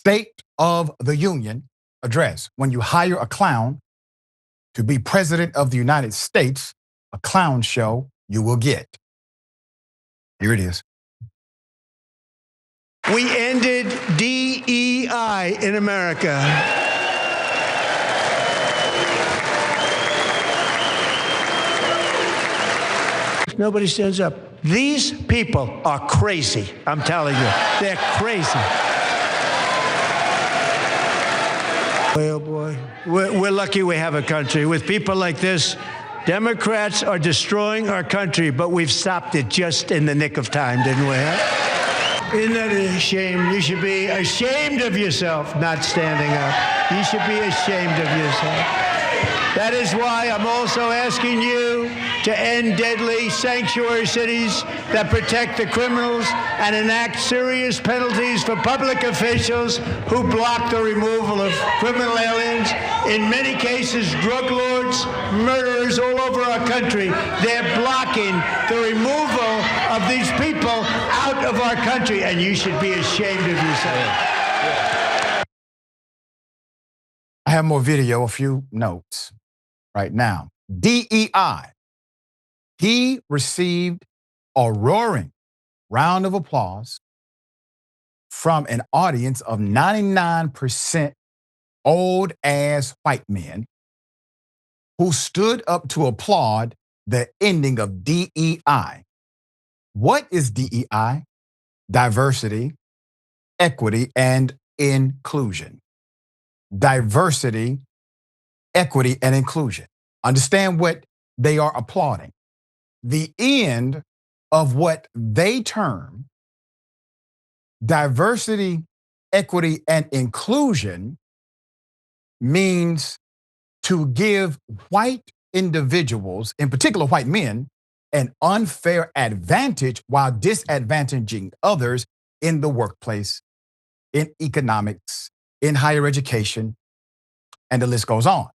State of the Union address. When you hire a clown to be president of the United States, a clown show you will get. Here it is. We ended DEI in America. Nobody stands up. These people are crazy, I'm telling you. They're crazy. Boy, oh boy. We're lucky we have a country. With people like this, Democrats are destroying our country, but we've stopped it just in the nick of time, didn't we? Huh? Isn't that a shame? You should be ashamed of yourself not standing up. You should be ashamed of yourself. That is why I'm also asking you to end deadly sanctuary cities that protect the criminals and enact serious penalties for public officials who block the removal of criminal aliens. In many cases, drug lords, murderers all over our country, they're blocking the removal of these people out of our country, and you should be ashamed of yourself. I have more video, a few notes right now. DEI. He received a roaring round of applause from an audience of 99% old-ass white men who stood up to applaud the ending of DEI. What is DEI? Diversity, equity, and inclusion. Diversity, equity, and inclusion. Understand what they are applauding. The end of what they term diversity, equity, and inclusion means to give white individuals, in particular white men, an unfair advantage while disadvantaging others in the workplace, in economics, in higher education, and the list goes on.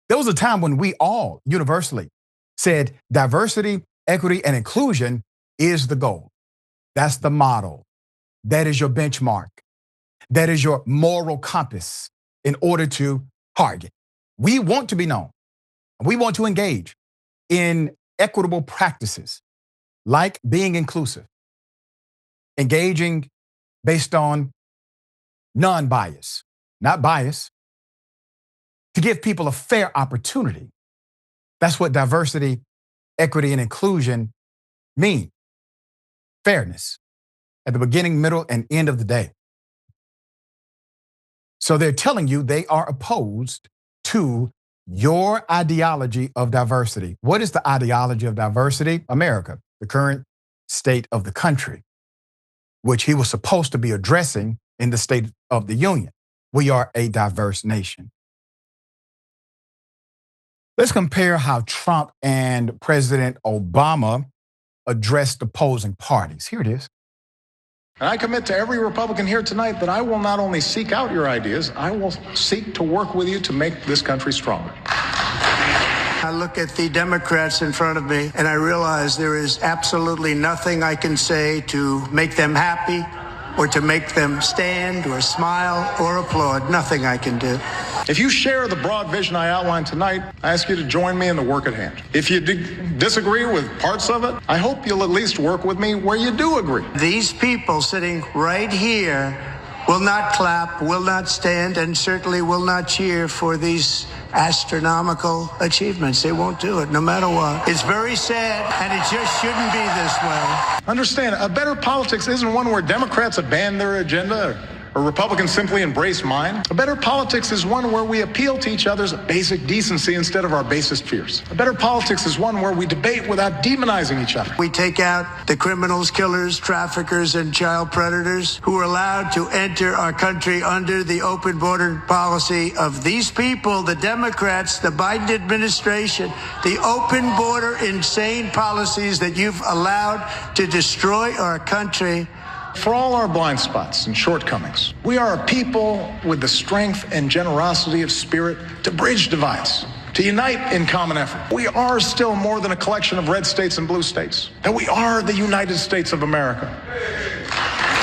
There was a time when we all universally said diversity, equity, and inclusion is the goal. That's the model. That is your benchmark. That is your moral compass in order to target. We want to be known. We want to engage in equitable practices like being inclusive, engaging based on non-bias, not bias, to give people a fair opportunity. That's what diversity, equity, and inclusion mean. Fairness at the beginning, middle, and end of the day. So they're telling you they are opposed to your ideology of diversity. What is the ideology of diversity? America, the current state of the country, which he was supposed to be addressing in the State of the Union. We are a diverse nation. Let's compare how Trump and President Obama addressed opposing parties. Here it is. And I commit to every Republican here tonight that I will not only seek out your ideas, I will seek to work with you to make this country stronger. I look at the Democrats in front of me and I realize there is absolutely nothing I can say to make them happy or to make them stand or smile or applaud. Nothing I can do. If you share the broad vision I outlined tonight, I ask you to join me in the work at hand. If you disagree with parts of it, I hope you'll at least work with me where you do agree. These people sitting right here will not clap, will not stand, and certainly will not cheer for these astronomical achievements. They won't do it, no matter what. It's very sad, and it just shouldn't be this way. Understand, a better politics isn't one where Democrats abandon their agenda or Republicans simply embrace mine. A better politics is one where we appeal to each other's basic decency instead of our basest fears. A better politics is one where we debate without demonizing each other. We take out the criminals, killers, traffickers, and child predators who are allowed to enter our country under the open border policy of these people, the Democrats, the Biden administration, the open border insane policies that you've allowed to destroy our country. For all our blind spots and shortcomings, we are a people with the strength and generosity of spirit to bridge divides, to unite in common effort. We are still more than a collection of red states and blue states, that we are the United States of America.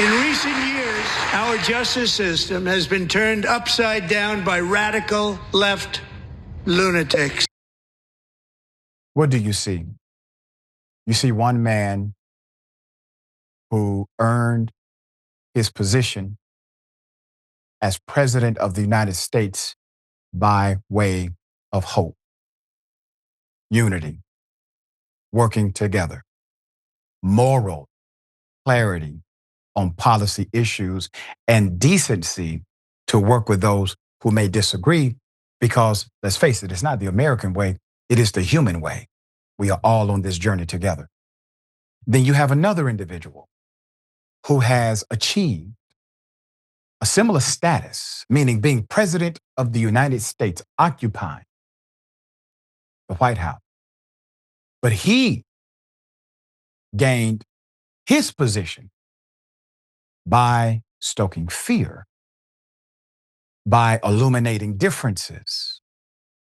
In recent years, Our justice system has been turned upside down by radical left lunatics. What do you see? You see one man who earned his position as president of the United States by way of hope, unity, working together, moral clarity on policy issues, and decency to work with those who may disagree, because let's face it, it's not the American way, it is the human way. We are all on this journey together. Then you have another individual who has achieved a similar status, meaning being president of the United States, occupying the White House. But he gained his position by stoking fear, by illuminating differences,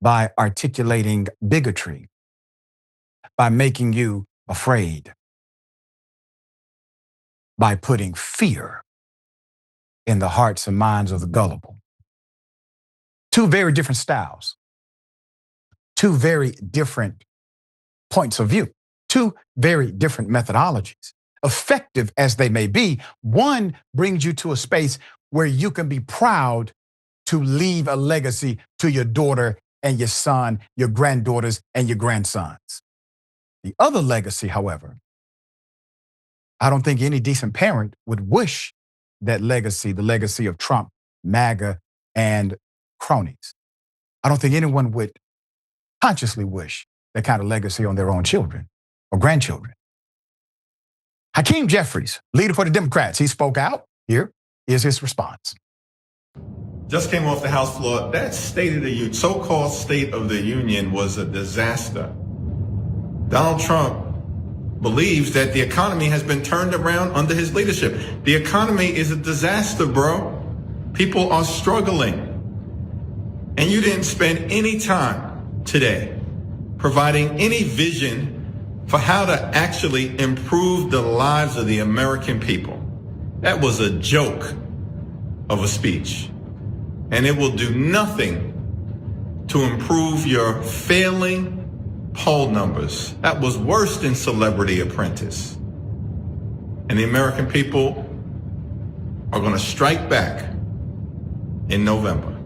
by articulating bigotry, by making you afraid, by putting fear in the hearts and minds of the gullible. Two very different styles, two very different points of view, two very different methodologies. Effective as they may be, one brings you to a space where you can be proud to leave a legacy to your daughter and your son, your granddaughters and your grandsons. The other legacy, however, I don't think any decent parent would wish that legacy, the legacy of Trump, MAGA, and cronies. I don't think anyone would consciously wish that kind of legacy on their own children or grandchildren. Hakeem Jeffries, leader for the Democrats, he spoke out. Here is his response. Just came off the House floor. That so-called State of the Union was a disaster. Donald Trump believes that the economy has been turned around under his leadership. The economy is a disaster, bro. People are struggling. And you didn't spend any time today providing any vision for how to actually improve the lives of the American people. That was a joke of a speech. And it will do nothing to improve your failing poll numbers. That was worse than Celebrity Apprentice. And the American people are going to strike back in November.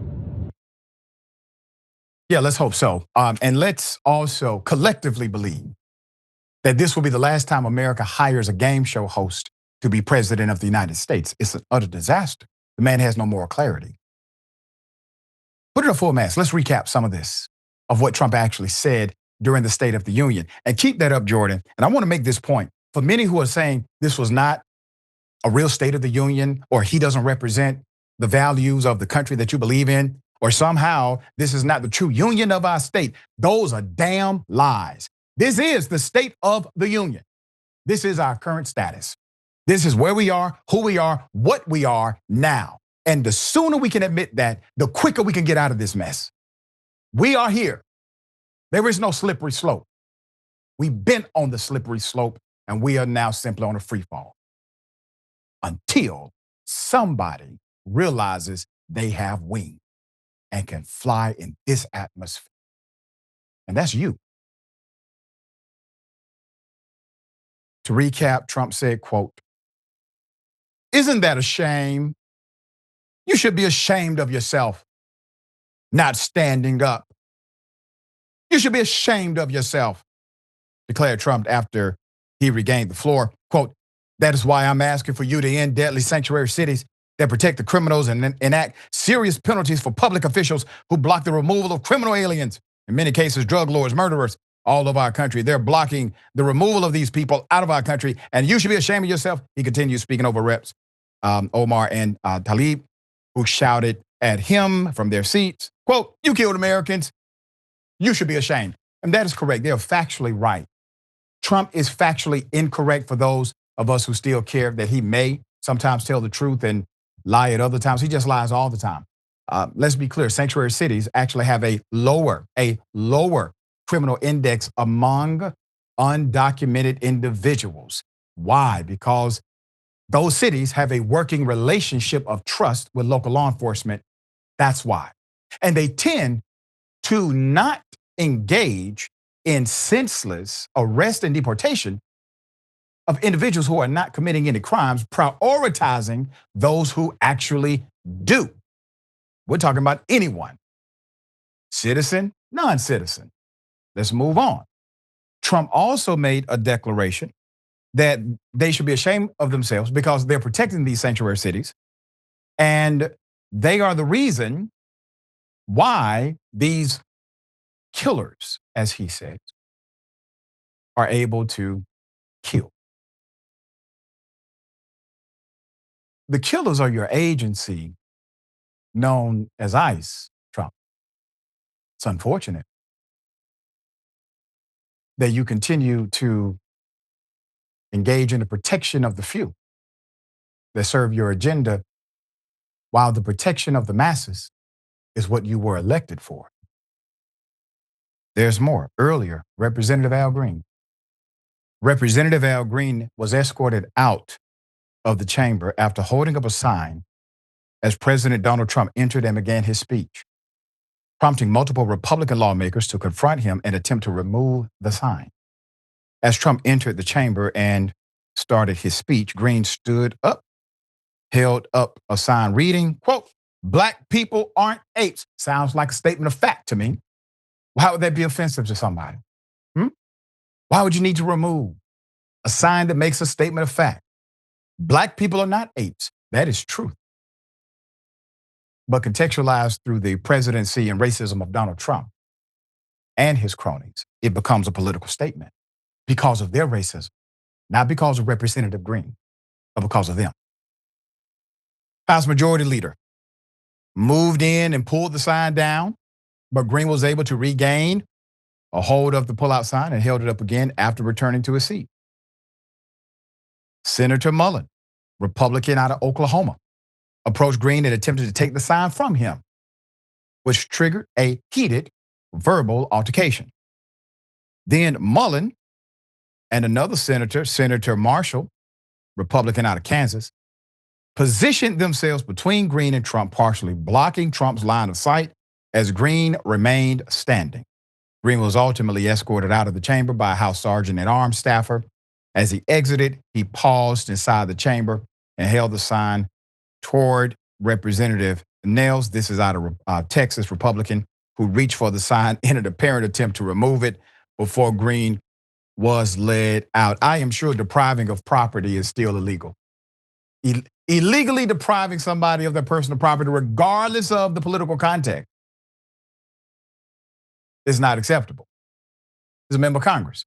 Yeah, let's hope so. And let's also collectively believe that this will be the last time America hires a game show host to be president of the United States. It's an utter disaster. The man has no moral clarity. Put it at full mass. Let's recap some of this, of what Trump actually said during the State of the Union. And keep that up, Jordan. And I want to make this point. For many who are saying this was not a real State of the Union, or he doesn't represent the values of the country that you believe in, or somehow this is not the true union of our state, those are damn lies. This is the State of the Union. This is our current status. This is where we are, who we are, what we are now. And the sooner we can admit that, the quicker we can get out of this mess. We are here. There is no slippery slope. We've been on the slippery slope, and we are now simply on a free fall. Until somebody realizes they have wings and can fly in this atmosphere. And that's you. To recap, Trump said, quote, "Isn't that a shame? You should be ashamed of yourself, not standing up. You should be ashamed of yourself," declared Trump after he regained the floor. Quote, "That is why I'm asking for you to end deadly sanctuary cities that protect the criminals and enact serious penalties for public officials who block the removal of criminal aliens, in many cases drug lords, murderers, all over our country. They're blocking the removal of these people out of our country, and you should be ashamed of yourself," he continued, speaking over Reps Omar and Tlaib, who shouted at him from their seats, quote, "You killed Americans. You should be ashamed." And that is correct. They are factually right. Trump is factually incorrect for those of us who still care that he may sometimes tell the truth and lie at other times. He just lies all the time. Let's be clear, sanctuary cities actually have a lower criminal index among undocumented individuals. Why? Because Those cities have a working relationship of trust with local law enforcement. That's why. And they tend to not engage in senseless arrest and deportation of individuals who are not committing any crimes, prioritizing those who actually do. We're talking about anyone, citizen, non-citizen. Let's move on. Trump also made a declaration that they should be ashamed of themselves because they're protecting these sanctuary cities. And they are the reason why these killers, as he said, are able to kill. The killers are your agency known as ICE, Trump. It's unfortunate that you continue to engage in the protection of the few that serve your agenda while the protection of the masses is what you were elected for. There's more. Earlier, Representative Al Green was escorted out of the chamber after holding up a sign as President Donald Trump entered and began his speech, prompting multiple Republican lawmakers to confront him and attempt to remove the sign. As Trump entered the chamber and started his speech, Green stood up, held up a sign reading, quote, "Black people aren't apes." Sounds like a statement of fact to me. Why would that be offensive to somebody? Why would you need to remove a sign that makes a statement of fact? Black people are not apes. That is truth. But contextualized through the presidency and racism of Donald Trump and his cronies, it becomes a political statement because of their racism, not because of Representative Green, but because of them. House Majority Leader moved in and pulled the sign down, but Green was able to regain a hold of the pullout sign and held it up again after returning to his seat. Senator Mullen, Republican out of Oklahoma, approached Green and attempted to take the sign from him, which triggered a heated verbal altercation. Then Mullen and another senator, Senator Marshall, Republican out of Kansas, positioned themselves between Green and Trump, partially blocking Trump's line of sight as Green remained standing. Green was ultimately escorted out of the chamber by a House Sergeant at Arms staffer. As he exited, he paused inside the chamber and held the sign toward Representative Nels. This is out of Texas, Republican, who reached for the sign in an apparent attempt to remove it before Green was led out. I am sure depriving of property is still illegal. Illegally depriving somebody of their personal property, regardless of the political context, is not acceptable. As a member of Congress,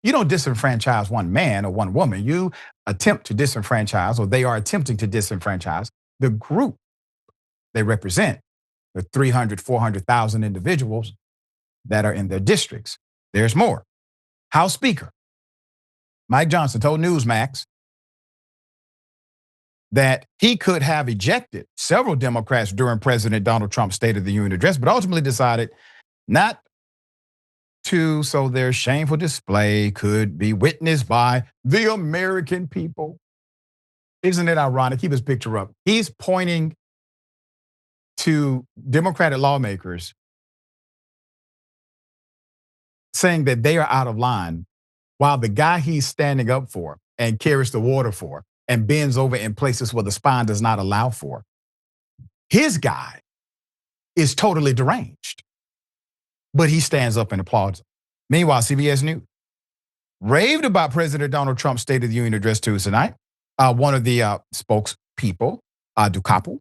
you don't disenfranchise one man or one woman. You attempt to disenfranchise, or they are attempting to disenfranchise the group they represent, the 300, 400,000 individuals that are in their districts. There's more. House Speaker Mike Johnson told Newsmax that he could have ejected several Democrats during President Donald Trump's State of the Union address, but ultimately decided not to, so their shameful display could be witnessed by the American people. Isn't it ironic? Keep his picture up. He's pointing to Democratic lawmakers saying that they are out of line, while the guy he's standing up for and carries the water for and bends over in places where the spine does not allow for, his guy is totally deranged. But he stands up and applauds him. Meanwhile, CBS News raved about President Donald Trump's State of the Union address Tuesday night. One of the spokespeople, Dukapu,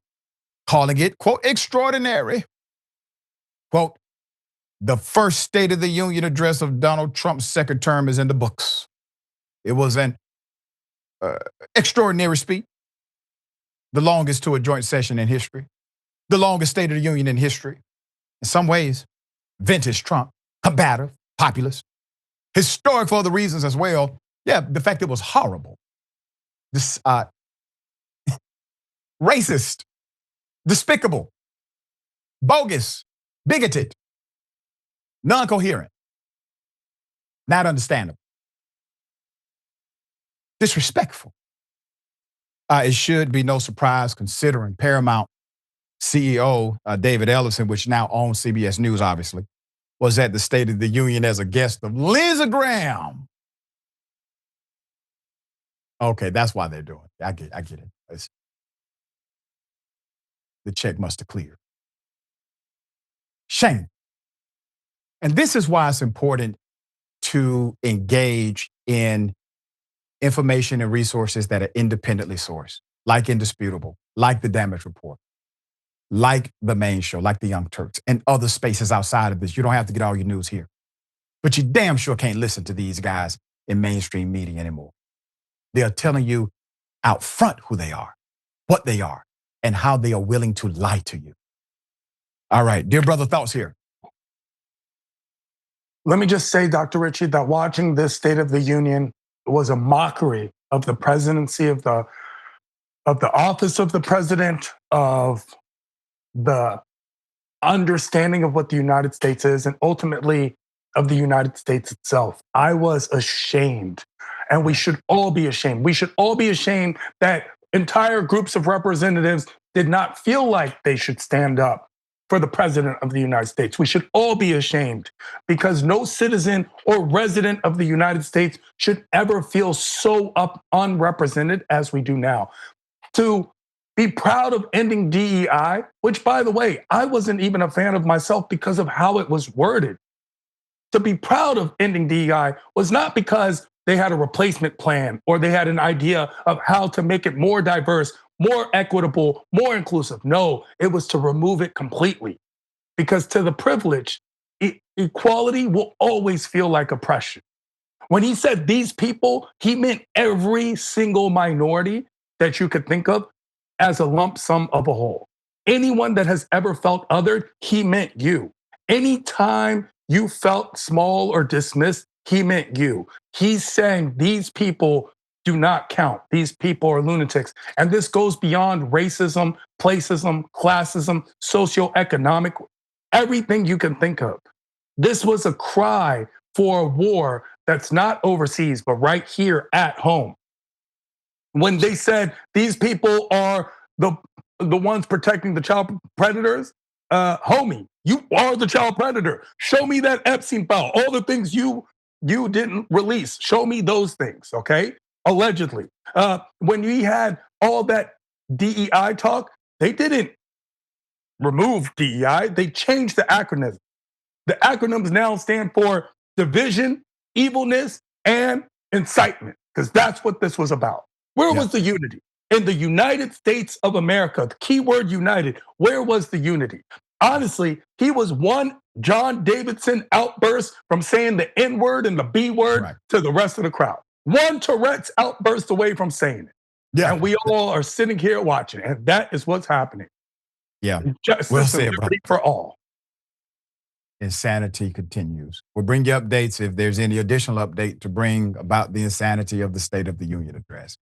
calling it, quote, extraordinary. Quote, the first State of the Union address of Donald Trump's second term is in the books. It was an extraordinary speech, the longest to a joint session in history, the longest State of the Union in history. In some ways, vintage Trump, combative, populist, historic for other reasons as well. Yeah, the fact it was horrible, this racist, despicable, bogus, bigoted, non-coherent, not understandable, disrespectful. It should be no surprise considering Paramount CEO David Ellison, which now owns CBS News, obviously, was at the State of the Union as a guest of Lindsey Graham. Okay, that's why they're doing it. I get it. The check must have cleared. Shame. And this is why it's important to engage in information and resources that are independently sourced, like Indisputable, like the Damage Report, like the Main Show, like the Young Turks, and other spaces outside of this. You don't have to get all your news here. But you damn sure can't listen to these guys in mainstream media anymore. They are telling you out front who they are, what they are, and how they are willing to lie to you. All right, dear brother, thoughts here. Let me just say, Dr. Richey, that watching this State of the Union was a mockery of the presidency, of the office of the president, of the understanding of what the United States is, and ultimately of the United States itself. I was ashamed, and we should all be ashamed. We should all be ashamed that entire groups of representatives did not feel like they should stand up for the president of the United States. We should all be ashamed because no citizen or resident of the United States should ever feel so unrepresented as we do now. To be proud of ending DEI, which, by the way, I wasn't even a fan of myself because of how it was worded. To be proud of ending DEI was not because they had a replacement plan or they had an idea of how to make it more diverse, more equitable, more inclusive. No, it was to remove it completely. Because to the privileged, equality will always feel like oppression. When he said these people, he meant every single minority that you could think of as a lump sum of a whole. Anyone that has ever felt othered, he meant you. Anytime you felt small or dismissed, he meant you. He's saying these people do not count. These people are lunatics. And this goes beyond racism, placism, classism, socioeconomic, everything you can think of. This was a cry for a war that's not overseas, but right here at home. When they said these people are the ones protecting the child predators, homie, you are the child predator. Show me that Epstein file, all the things you didn't release. Show me those things, okay? Allegedly. When we had all that DEI talk, they didn't remove DEI, they changed the acronym. The acronyms now stand for division, evilness, and incitement, because that's what this was about. Where was the unity? In the United States of America, the keyword united, where was the unity? Honestly, he was one John Davidson outburst from saying the N word and the B word to the rest of the crowd. One Tourette's outburst away from saying it. Yeah. And we all are sitting here watching, and that is what's happening. Yeah. Justice Well and said, liberty for all. Insanity continues. We'll bring you updates if there's any additional update to bring about the insanity of the State of the Union address.